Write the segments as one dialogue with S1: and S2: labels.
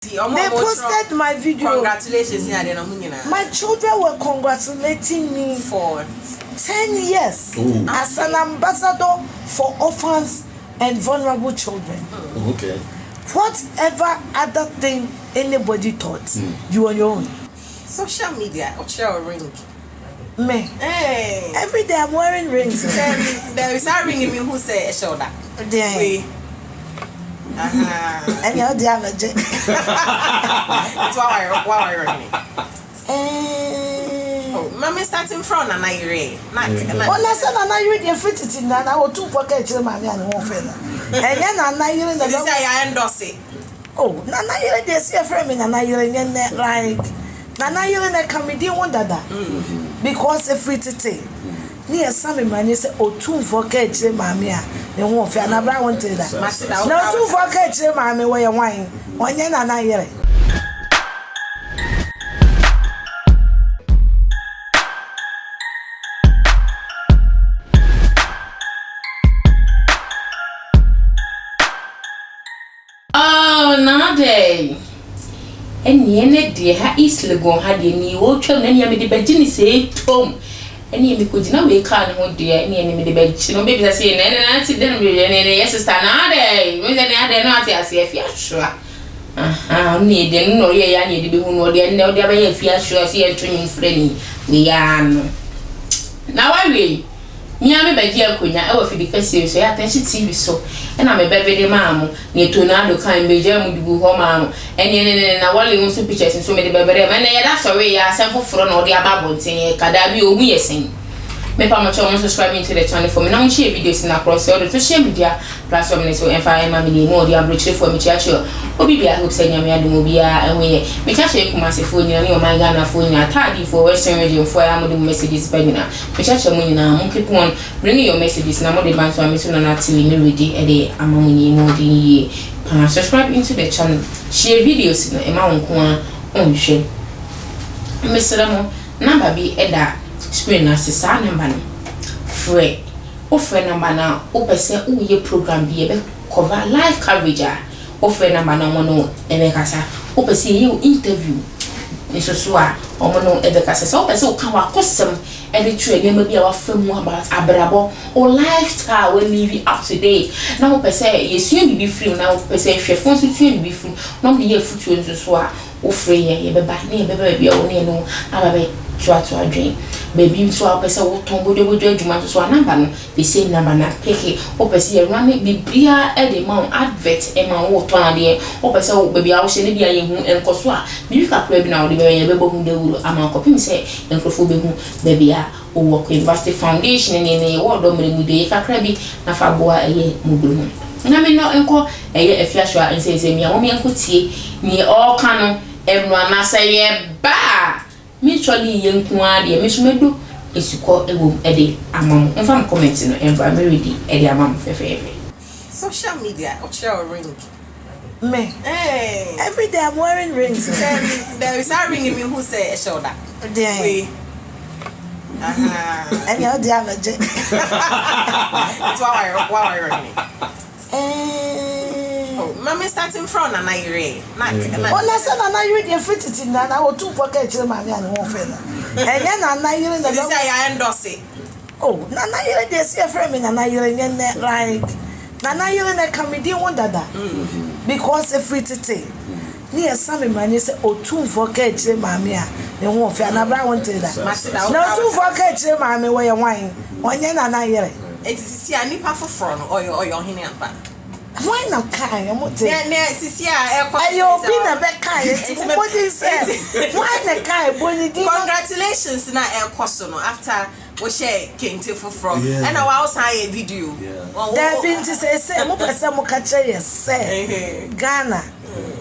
S1: They posted my video.
S2: Congratulations,
S1: my children were congratulating me
S2: for
S1: 10 years as an ambassador for orphans and vulnerable children.
S3: Okay.
S1: Whatever other thing anybody thought, you on your own.
S2: Social media, or ring.
S1: Me.
S2: Hey.
S1: Every day I'm wearing rings.
S2: There is a ring in me who say a shoulder.
S1: There. And you're the other.
S2: That's why we're running. Oh, Mammy starting from an Ire.
S1: Oh, that's an Ire, you're fitted in that. I will 2 pockets in my man and 1 feather. And then I'm Ire in the
S2: say I endorse it.
S1: Oh, Nana, they see a frame in an Ire in that right. Nana, you're in a comedy wonder that because a free to take. Near some man, you say, oh, 2 pockets in my mia. They won't fear. Now, I want to that. No 2 pockets in my way of wine. 1 year and I hear it.
S4: Nade and yene dear ha isle go had any old children and yammy the bedini say tom and you could not be can't hold dear any enemy the bed. No baby, I say, and I see them with any yes, Nade. With any other not as if you're sure. Need them no, yeah, I need to be who know the end of the way if you're sure, see a training friend. We are now. I will. Me am be dia konya e wo fi dika series so attention TV so e na me bebe de maamo ne tonado kan be ja mu dugu ho maamo ene na wale unso pictures so me de bebe de me na ye da sorry ya asem foforo na odi aba bonten kada bi omu yesen me pa mo chon subscribe to the channel for me na share videos na across all the social media platforms so en fa ma me ni mo odi abroche for me chiacho obi bia hope say nyame adum obi a enwe me chiacho kuma se phone na o my Ghana phone na tadi for western region for am the messages pagina me chiacho mo nyina mo keep on bringing your messages na mo de ban so am so na tv me ready e de amamuni mo di subscribe into the channel share videos na e ma won ko on hwe me sera mo number bi e da screen na sisa number no free offer number na opese uye program bi ebe cover live coverage a offer number na mo no ebe kasa opese you interview nso so a omo no ebe kasa so opese o kan wa kosem ebe tru ene ma bi a wa famu about abrabo o lifestyle we live up to date na opese yesu bi free na opese hwefo so tu bi free no me ye futu nso so a o free ye be ba ne be ba bi a woni no ababe to adwin baby so opese wo ton bodo adwuma so number no the same number na pick opese ye run bibia e de ma advert e ma wo ton ade opese wo baby a wo hye ne bia ye hu enkoso a bibi kakra bi na wo de be ye be bohu de wuro ama kopim se enkrofo be hu baby a wo work university foundation ne wo do mere mu de kakra bi na fa boa eye muguru na me no enko eye Afia Schwar ense mi a wo me enko tie ni all kanu emro na say ye ba mutually yenkuwa de me so medo esukọ ewo ede amam mfa comment no enva me ready ede amam fefefe
S2: social media or ring.
S1: Me.
S2: Hey.
S1: Every day I'm wearing rings.
S2: There is a ring in me who say a shoulder.
S1: There. And you're the other.
S2: That's why we're running. Oh, Mammy starting from an Ire.
S1: Oh, that's an Ire, you're fitted in that. I will 2 pockets in my man and 1 feather. And then I'm not hearing the
S2: say I endorse it.
S1: Oh, Nana, they see a frame in an Ire in that right. Nana, you're in a comedy wonder that because a free to take. Near some man, you say, oh, 2 pockets in my mia. They won't fear. Now, I want to that. No 2 pockets in my way of wine. 1 year and I hear it.
S2: It's a nipa for front or your hinny.
S1: Why not kind? I'm not saying.
S2: You've
S1: been a bad kind. What is it? Why the kind?
S2: Congratulations, na air question after we share came to from. And I was a video.
S1: There been to say, mo person mo catch say Ghana,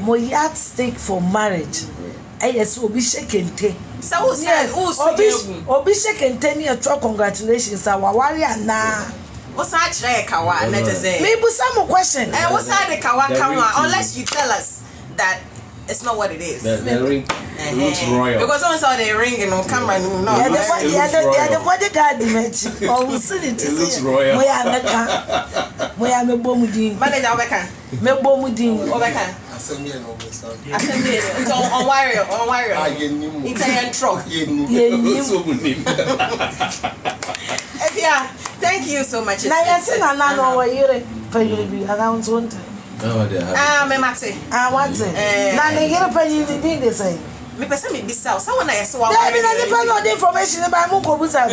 S1: mo yardstick for marriage. Yes, will be shaking tea.
S2: So Obi shaking 10 year truck. Congratulations, our warrior na. What's that kawa? Let us say.
S1: Maybe some question.
S2: What's that the kawa? Unless you tell us that it's not what it is.
S3: The ring looks royal.
S2: Because someone saw the ring and on camera. No.
S1: The bodyguard image. Oh, we see it.
S3: It looks royal.
S1: We are me bomudin.
S2: Manager Obeka.
S1: Me bomudin.
S2: Obeka.
S5: Assemble no Miss.
S2: Assemble. So on warrior. It's a intro. Yeah, thank you so much.
S1: Now you see na no wa yire pa yiri around 20.
S2: Me mate.
S1: What? Na ne yire pa yiri din dey say.
S2: Me pese me bisa so when I say wa.
S1: There be na depend on the information ba mo ko busa.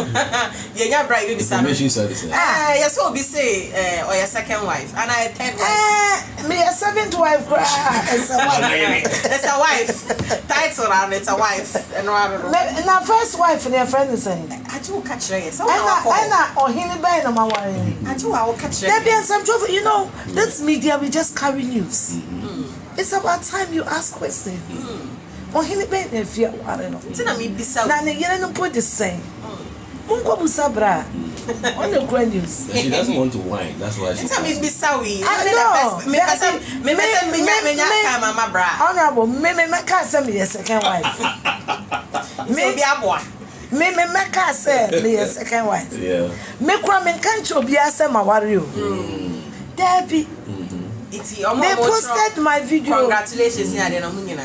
S2: Yeah, nya bright you bisa.
S3: Information service.
S2: Yes so be say or your second wife and I third wife.
S1: Me a seventh wife it's a wife.
S2: It's a wife. Title and it's a wife. And
S1: na first wife ne friend is saying.
S2: Achu catch her. So
S1: na ohini ba na ma ware.
S2: Achu I will catch her.
S1: There be some trouble, you know, this media we just carry news. It's about time you ask questions. Ohini be na fia ware no.
S2: Tina me bisa.
S1: Na ne yere no put the same. Munko busa bra. On the grand news.
S3: She doesn't want to whine. That's why she.
S2: Tina me bisa we. Me mama bra.
S1: Honorable, me can say me a second wife.
S2: Me be aboa.
S1: Me can say me a second wife.
S3: Yeah.
S1: Me kwa me can't obi ase ma ware o. Debbie. They posted my video.
S2: Congratulations,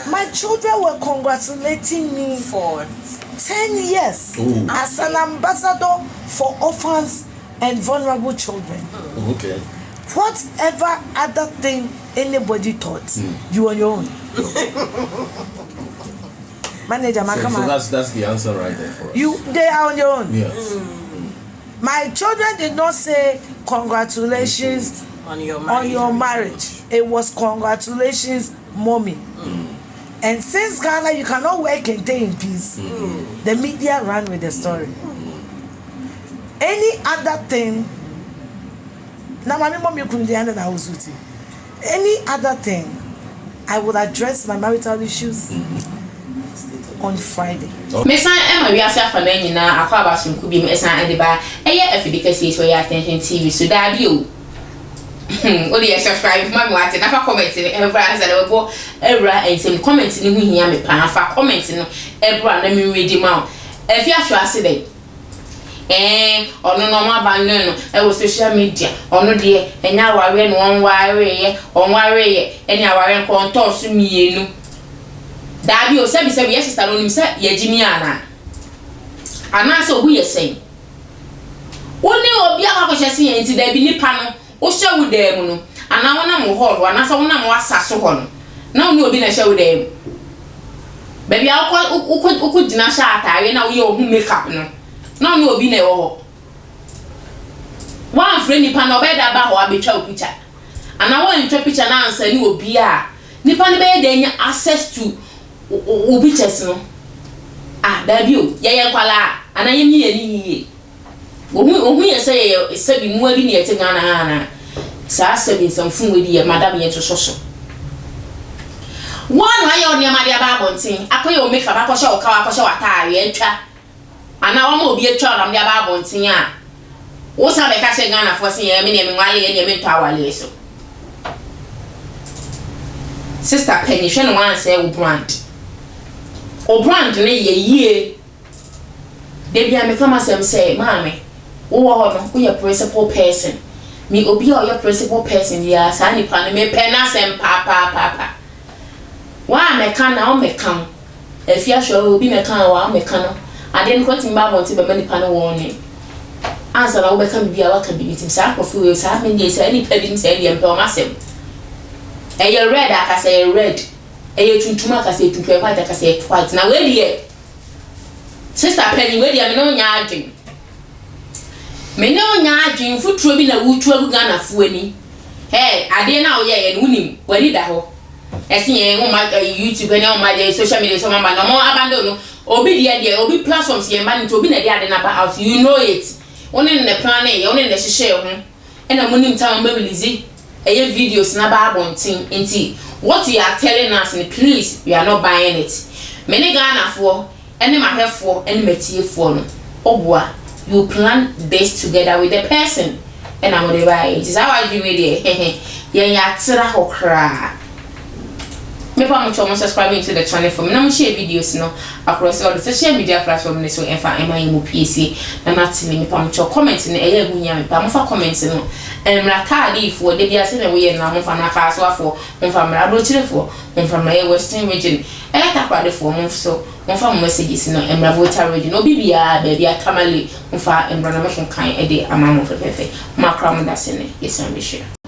S1: my children were congratulating me
S2: for
S1: 10 years as an ambassador for orphans and vulnerable children.
S3: Okay.
S1: Whatever other thing anybody thought, you on your own. Manager,
S3: so that's the answer right there for us.
S1: They are on your own.
S3: Yes.
S1: My children did not say congratulations on your marriage. It was congratulations, mommy. And since Ghana, you cannot work and stay in peace. The media ran with the story. Any other thing, any other thing, I would address my marital issues on Friday.
S4: Mesan Emma we asa fa na nyina akwa abasunku bi mesan ade ba eye afidikasi so ya attention TV so da bi o Odi subscribe ma me wate na fa comment ni every answer le bo every ensem comment ni hu hia me pa fa comment no every na me ready ma Afia Schwar ase dey ono no ma ba no e social media ono de enya aware no onware ye enya aware ko onto so mienu da bi o sebi ye sister no nim se ye jimi ana so obu ye sen woni obi akwa kwese ye nti da bi nipa no o hyewu dem no ana wona mo horo ana so wona mo asaso ho no na woni obi na hyewu dem baby akwa gina sha atare na wo ye ohu makeup no na woni obi na e wo ho one friend nipa na obeda ba ho abetwa o picture ana wo ntwa picture na ansa ni obi a nipa ne be dey access to o pictures no da bi o ye kwala ana ye mi ye ni ohu ye say bi mu abi ne ye tinga na sa sabi samfun we di madam ye to soso one wa ye o ne ma dia ba bontin akoye o make up akosha o kawa akosha watare entwa ana wa ma obi etwa na dia ba bontin a wo sa be ka she Ghana fo se ye me ne me nwale ye ne me to awale so sister Penny hwe no wan say o brand ne ye yie de bia me kama sem say maame wo ho no wo ye principal person me obi o your principal person ya sa ni pa me pe na sem pa wa me kan na o me kan Afia Schwar obi me kan wa me kan no ade nko timba bonti be mani pa no won ni answer na wo be kan bia wa kan bi tim sa ko fu sa me ni sa ni pa bi sa ni empe o masem e ye red aka say red e ye tuntum aka say tuntum e white aka say white na we die sister Penny we die me no nya adwen me no nya adwen futuro bi na wutu agu Ghana fu ani ade na wo ye no unim wari da ho esi ye wo ma YouTube ne wo ma de social media so ma no mo abando no obi die obi platforms ye ma nti obi na de ade na ba out you know it onen ne plan ye onen ne hihye ho ena munim time ba release videos na ba bontin nti what you are telling us please we are not buying it many Ghana for any mahefo any metiefo no obua you plan this together with the person and I'm gonna buy it is how I do it ye ya tira ho kra me pa mo chomo subscribing to the channel for me na mo share videos no across all the social media platforms so enfa ema mu PC na matini me pa mo cho comment na eya gunya me pa mo fa comment no emra kaadi for de bia se na we na mo fa na ka so afo mo fa mra do chire for mo fa mra western region ta kwa de for mo so mo fa mo messages no emra voter region obi bia ba bia tamale mo fa emra na mo kan e de ama mo fefe makra mo da se ne yes am be sure